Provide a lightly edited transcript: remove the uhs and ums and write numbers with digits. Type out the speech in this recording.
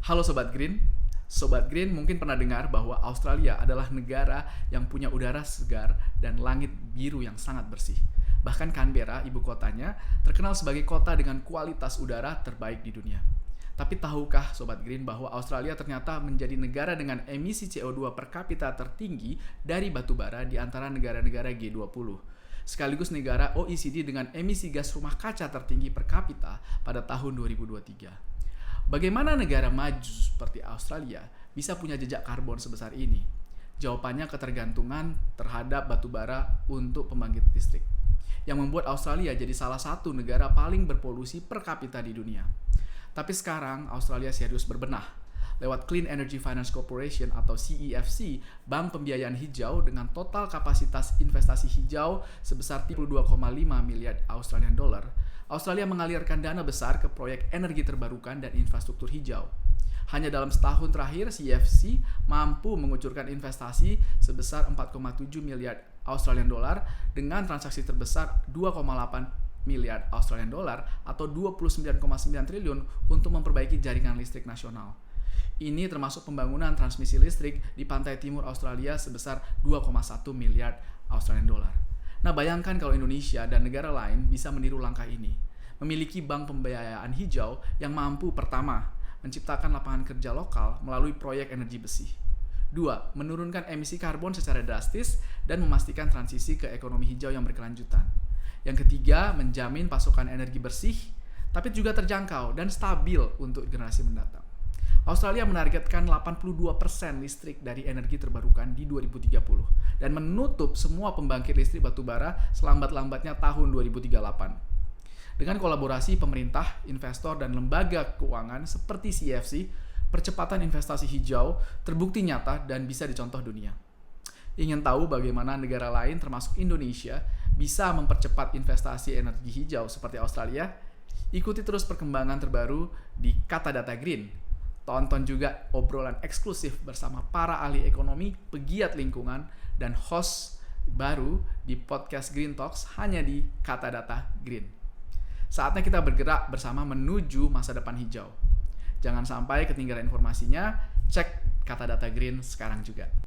Halo Sobat Green. Sobat Green mungkin pernah dengar bahwa Australia adalah negara yang punya udara segar dan langit biru yang sangat bersih. Bahkan Canberra, ibu kotanya, terkenal sebagai kota dengan kualitas udara terbaik di dunia. Tapi tahukah Sobat Green bahwa Australia ternyata menjadi negara dengan emisi CO2 per kapita tertinggi dari batubara di antara negara-negara G20, sekaligus negara OECD dengan emisi gas rumah kaca tertinggi per kapita pada tahun 2023. Bagaimana negara maju seperti Australia bisa punya jejak karbon sebesar ini? Jawabannya ketergantungan terhadap batubara untuk pembangkit listrik, yang membuat Australia jadi salah satu negara paling berpolusi per kapita di dunia. Tapi sekarang Australia serius berbenah. Lewat Clean Energy Finance Corporation atau CEFC, bank pembiayaan hijau dengan total kapasitas investasi hijau sebesar 32,5 miliar Australian dollar, Australia mengalirkan dana besar ke proyek energi terbarukan dan infrastruktur hijau. Hanya dalam setahun terakhir, CEFC mampu mengucurkan investasi sebesar 4,7 miliar Australian dollar dengan transaksi terbesar 2,8 miliar Australian dollar atau 29,9 triliun untuk memperbaiki jaringan listrik nasional. Ini termasuk pembangunan transmisi listrik di pantai timur Australia sebesar 2,1 miliar Australian dollar. Nah, bayangkan kalau Indonesia dan negara lain bisa meniru langkah ini. Memiliki bank pembiayaan hijau yang mampu pertama, menciptakan lapangan kerja lokal melalui proyek energi besi. 2. Menurunkan emisi karbon secara drastis dan memastikan transisi ke ekonomi hijau yang berkelanjutan. Yang ketiga, menjamin pasokan energi bersih, tapi juga terjangkau dan stabil untuk generasi mendatang. Australia menargetkan 82% listrik dari energi terbarukan di 2030 dan menutup semua pembangkit listrik batubara selambat-lambatnya tahun 2038. Dengan kolaborasi pemerintah, investor, dan lembaga keuangan seperti CEFC, percepatan investasi hijau terbukti nyata dan bisa dicontoh dunia. Ingin tahu bagaimana negara lain termasuk Indonesia bisa mempercepat investasi energi hijau seperti Australia? Ikuti terus perkembangan terbaru di Kata Data Green. Tonton juga obrolan eksklusif bersama para ahli ekonomi, pegiat lingkungan, dan host baru di podcast Green Talks hanya di Kata Data Green. Saatnya kita bergerak bersama menuju masa depan hijau. Jangan sampai ketinggalan informasinya, cek Kata Data Green sekarang juga.